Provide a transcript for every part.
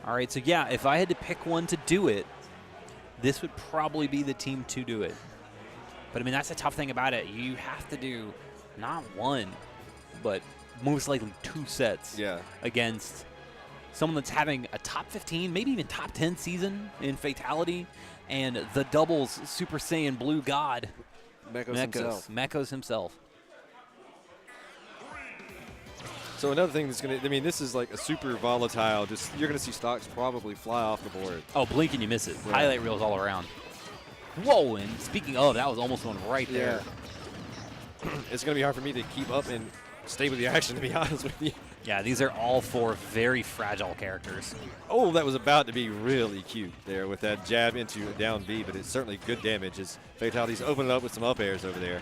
All right, so yeah, if I had to pick one to do it, this would probably be the team to do it. But, I mean, that's the tough thing about it. You have to do not one, but most likely 2 sets against someone that's having a top 15, maybe even top 10 season in Fatality, and the doubles Super Saiyan Blue God, Mekos himself. So another thing that's going to, I mean, this is like a super volatile, you're going to see stocks probably fly off the board. Oh, blink and you miss it. Right. Highlight reels all around. Whoa, and speaking of, that was almost one right there. It's going to be hard for me to keep up and stay with the action, to be honest with you. Yeah, these are all 4 very fragile characters. Oh, that was about to be really cute there with that jab into down B, but it's certainly good damage as Fatality's opening up with some up airs over there.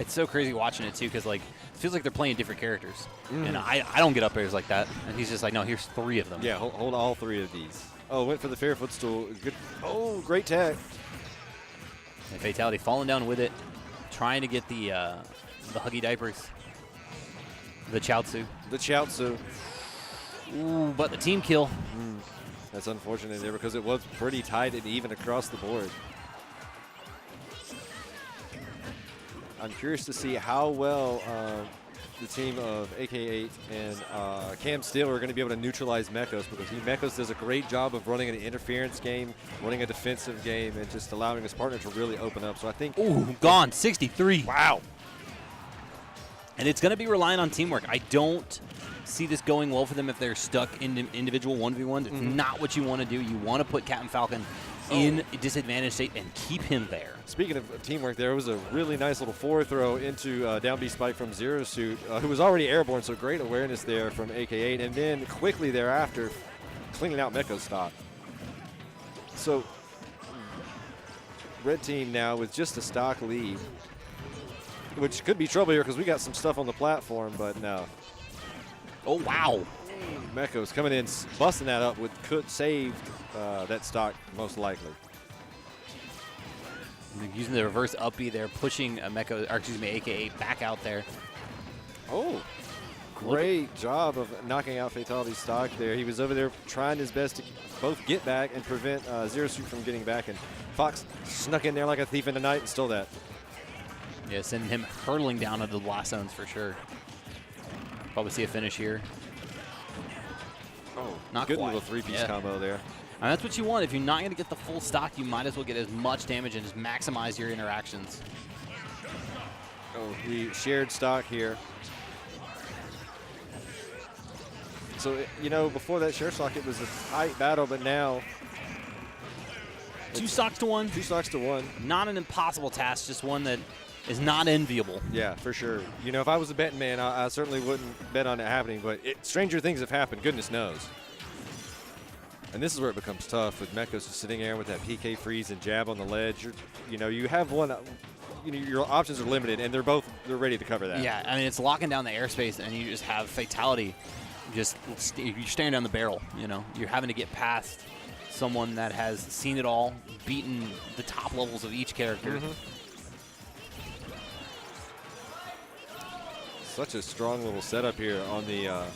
It's so crazy watching it, too, because, like, it feels like they're playing different characters. And I don't get up airs like that. And he's just like, no, here's 3 of them. Yeah, hold all 3 of these. Oh, went for the fair footstool. Good. Oh, great tag. And Fatality falling down with it, trying to get the huggy diapers. The Chaozu. The Chaozu. Ooh, but the team kill. That's unfortunate there because it was pretty tight and even across the board. I'm curious to see how well the team of Ak8 and KamSteele are going to be able to neutralize Mekos, because Mekos does a great job of running an interference game, running a defensive game, and just allowing his partner to really open up. So I think... Ooh, gone, 63. Wow. And it's going to be relying on teamwork. I don't see this going well for them if they're stuck in individual 1v1s. It's not what you want to do. You want to put Captain Falcon in a disadvantaged state and keep him there. Speaking of teamwork, there was a really nice little forward throw into down B spike from Zero Suit, who was already airborne, so great awareness there from Ak8, and then quickly thereafter cleaning out Mekos stock. So red team now with just a stock lead, which could be trouble here because we got some stuff on the platform, but no. Oh, wow. Mekos coming in, busting that up, could saved that stock most likely. Using the reverse up B there, pushing Ak8 back out there. Oh, great job of knocking out Fatality stock there. He was over there trying his best to both get back and prevent Zero Suit from getting back, and Fox snuck in there like a thief in the night and stole that. Yeah, sending him hurtling down into the blast zones for sure. Probably see a finish here. Oh, not good quite. Little 3-piece combo there. And that's what you want. If you're not going to get the full stock, you might as well get as much damage and just maximize your interactions. Oh, we shared stock here. So, you know, before that share stock, it was a tight battle, but now... 2 stocks to 1. 2 stocks to 1. Not an impossible task, just one that is not enviable. Yeah, for sure. You know, if I was a betting man, I certainly wouldn't bet on it happening, but stranger things have happened, goodness knows. And this is where it becomes tough with Mekos just sitting there with that PK freeze and jab on the ledge. You have one, your options are limited, and they're ready to cover that. Yeah, I mean, it's locking down the airspace, and you just have Fatality. You're staring down the barrel, You're having to get past someone that has seen it all, beaten the top levels of each character. Such a strong little setup here on the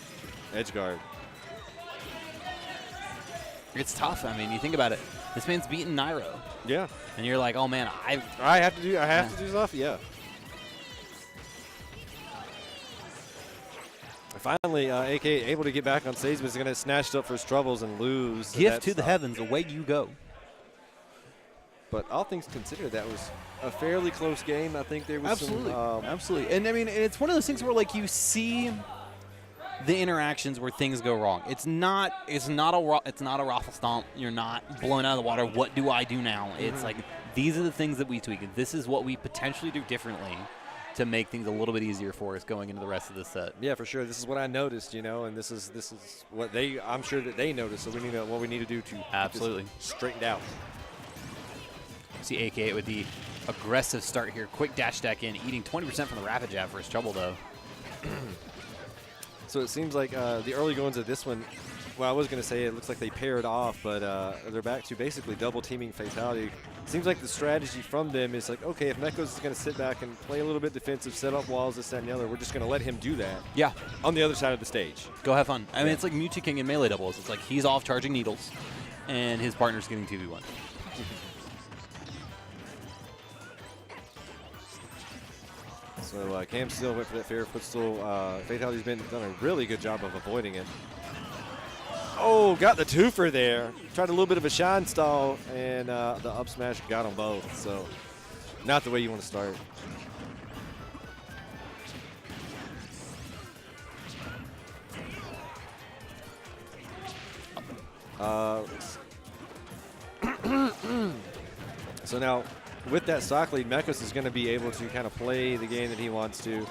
edge guard. It's tough. I mean, you think about it. This man's beaten Nairo. Yeah. And you're like, oh man, I have to do stuff. Yeah. Finally, AK able to get back on stage, but is going to snatched up for his troubles and lose. Gift to the heavens, away you go. But all things considered, that was a fairly close game. I think there was absolutely. And I mean, it's one of those things where like you see the interactions where things go wrong. It's not a raffle stomp. You're not blown out of the water. What do I do now? It's like these are the things that we tweak. This is what we potentially do differently to make things a little bit easier for us going into the rest of the set. Yeah, for sure. This is what I noticed, and this is what I'm sure that they noticed. So we need what we need to do to absolutely get this straightened out. See AK with the aggressive start here. Quick dash stack in, eating 20% from the rapid jab for his trouble though. So it seems like the early goings of this one, well, I was going to say it looks like they paired off, but they're back to basically double teaming Fatality. seems like the strategy from them is like, okay, if Mekos is going to sit back and play a little bit defensive, set up walls, this, that, and the other, we're just going to let him do that. Yeah. On the other side of the stage. Go have fun. I mean, it's like Mewtwo King in Melee doubles. It's like he's off charging needles, and his partner's getting 2v1. So KamSteele went for that fair footstool. Fatality's done a really good job of avoiding it. Oh, got the twofer there. Tried a little bit of a shine stall, and the up smash got them both. So not the way you want to start. So now, with that stock lead, Mekos is going to be able to kind of play the game that he wants to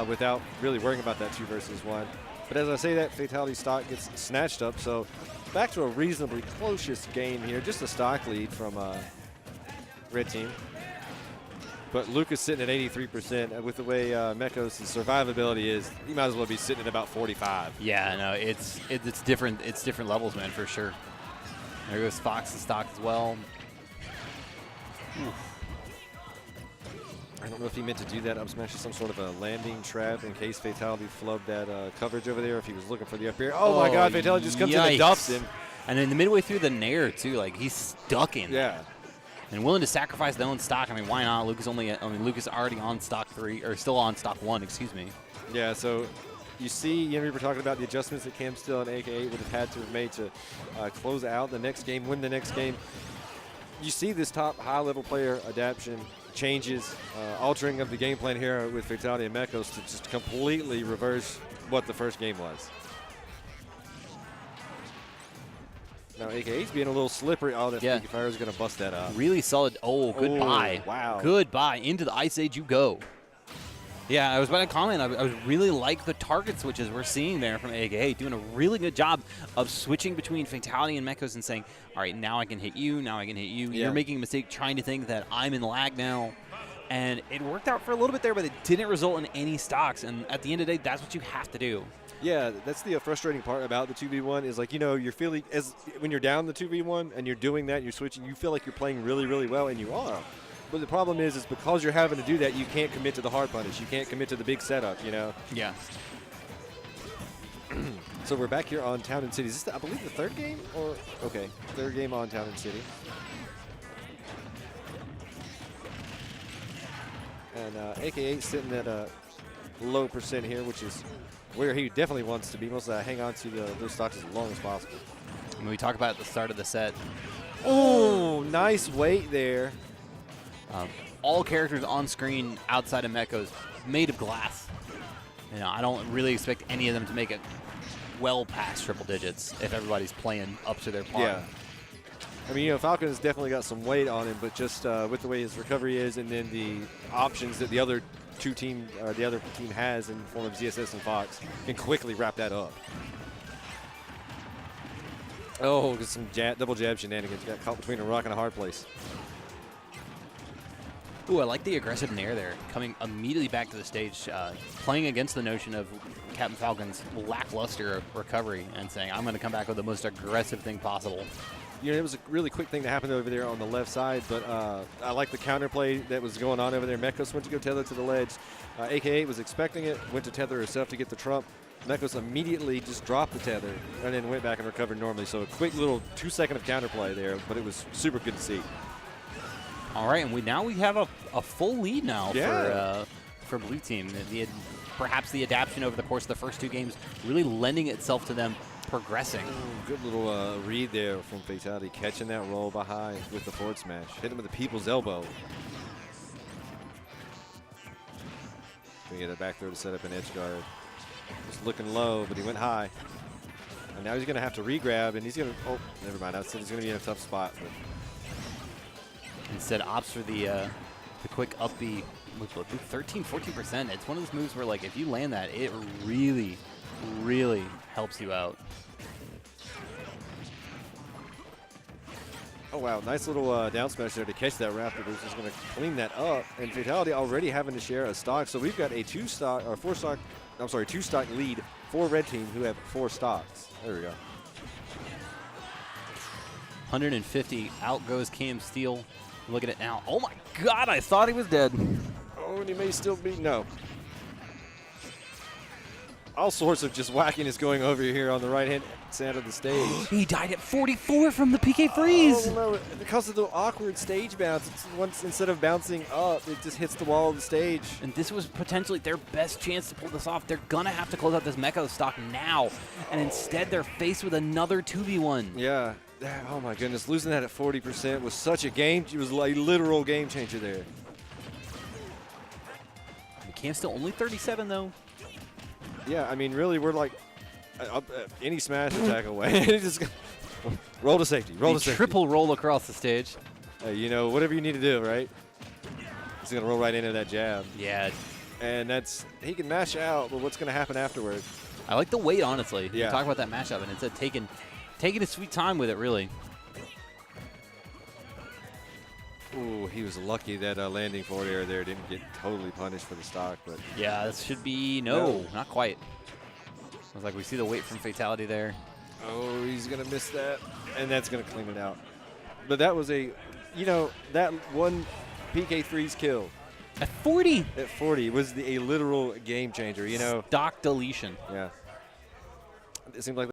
without really worrying about that 2 versus 1. But as I say that, Fatality stock gets snatched up. So back to a reasonably close game here. Just a stock lead from red team. But Lucas sitting at 83%. With the way Mekos' survivability is, he might as well be sitting at about 45. Yeah, no, it's different. It's different levels, man, for sure. There goes Fox's stock as well. Oof. I don't know if he meant to do that up smash as some sort of a landing trap in case Fatality flubbed that coverage over there, if he was looking for the up air. Oh my God, Fatality just comes in and dumps him. And then the midway through the nair, too, like he's stuck in. Yeah. And willing to sacrifice their own stock. I mean, why not? Lucas already on stock 3, or still on stock 1, excuse me. Yeah, so you see, we were talking about the adjustments that KamSteele and Ak8 would have had to have made to close out the next game, win the next game. You see this top high-level player adaptation changes, altering of the game plan here with Fatality and Mekos to just completely reverse what the first game was. Now Ak8's being a little slippery. Oh, that Freaky Fire is going to bust that up. Really solid. Oh, goodbye. Oh, wow. Goodbye. Into the Ice Age you go. Yeah, I was about to comment. I really like the target switches we're seeing there from Ak8, doing a really good job of switching between Fatality and Mekos and saying, all right, now I can hit you, now I can hit you. Yeah. You're making a mistake trying to think that I'm in lag now. And it worked out for a little bit there, but it didn't result in any stocks. And at the end of the day, that's what you have to do. Yeah, that's the frustrating part about the 2v1 is, like, you're feeling, when you're down the 2v1 and you're doing that, you're switching, you feel like you're playing really, really well, and you are. But the problem is because you're having to do that, you can't commit to the hard punish. You can't commit to the big setup, Yeah. So we're back here on Town and City. Is this, I believe, the third game? Okay, third game on Town and City. And Ak8 sitting at a low percent here, which is where he definitely wants to be. Wants to hang on to those stocks as long as possible. When we talk about at the start of the set. Oh, nice weight there. All characters on screen outside of Mekos made of glass. I don't really expect any of them to make it well past triple digits if everybody's playing up to their par. Yeah. I mean, Falcon has definitely got some weight on him, but just with the way his recovery is, and then the options that the other team has in the form of ZSS and Fox, can quickly wrap that up. Oh, just some double jab shenanigans. Got caught between a rock and a hard place. Ooh, I like the aggressive nair there, coming immediately back to the stage, playing against the notion of Captain Falcon's lackluster recovery and saying, I'm going to come back with the most aggressive thing possible. It was a really quick thing that happened over there on the left side, but I like the counterplay that was going on over there. Mekos went to go tether to the ledge. Ak8 was expecting it, went to tether herself to get the trump. Mekos immediately just dropped the tether and then went back and recovered normally. So a quick little 2-second of counterplay there, but it was super good to see. All right, and now we have a full lead now for Blue Team. Perhaps the adaptation over the course of the first 2 games really lending itself to them progressing. Ooh, good little read there from Fatality, catching that roll behind with the forward smash. Hit him with the people's elbow. Gonna get a back throw to set up an edge guard. Just looking low, but he went high. And now he's gonna have to re-grab, and he's gonna, oh, never mind. I said he's gonna be in a tough spot. But instead opts for the quick up B, which will do 13-14%. It's one of those moves where, like, if you land that, it really, really helps you out. Oh, wow. Nice little down smash there to catch that Raptor boost. Is going to clean that up. And Fatality already having to share a stock. So we've got a 2-stock lead for Red Team, who have 4 stocks. There we go. 150. Out goes KamSteele Look at it now. Oh my God, I thought he was dead. Oh, and he may still be. No. All sorts of just whacking is going over here on the right-hand side of the stage. He died at 44 from the PK freeze. Oh, no. Because of the awkward stage bounce, instead of bouncing up, it just hits the wall of the stage. And this was potentially their best chance to pull this off. They're going to have to close out this Mekos stock now. And instead, they're faced with another 2v1. Yeah. Oh, my goodness. Losing that at 40% was such a game. It was a literal game changer there. KamSteele only 37, though. Yeah, I mean, really, we're like any smash attack away. Just roll to safety. Roll to safety. Triple roll across the stage. You know, whatever you need to do, right? He's going to roll right into that jab. Yeah. And he can mash out, but what's going to happen afterwards? I like the weight, honestly. Yeah. Talk about that matchup, and it's taking a sweet time with it, really. Ooh, he was lucky that landing forward air there didn't get totally punished for the stock. But yeah, this should be no, not quite. Sounds like we see the weight from Fatality there. Oh, he's going to miss that, and that's going to clean it out. But that was that one PK freeze kill. At 40? At 40 was a literal game changer, you know. Stock deletion. Yeah. It seemed like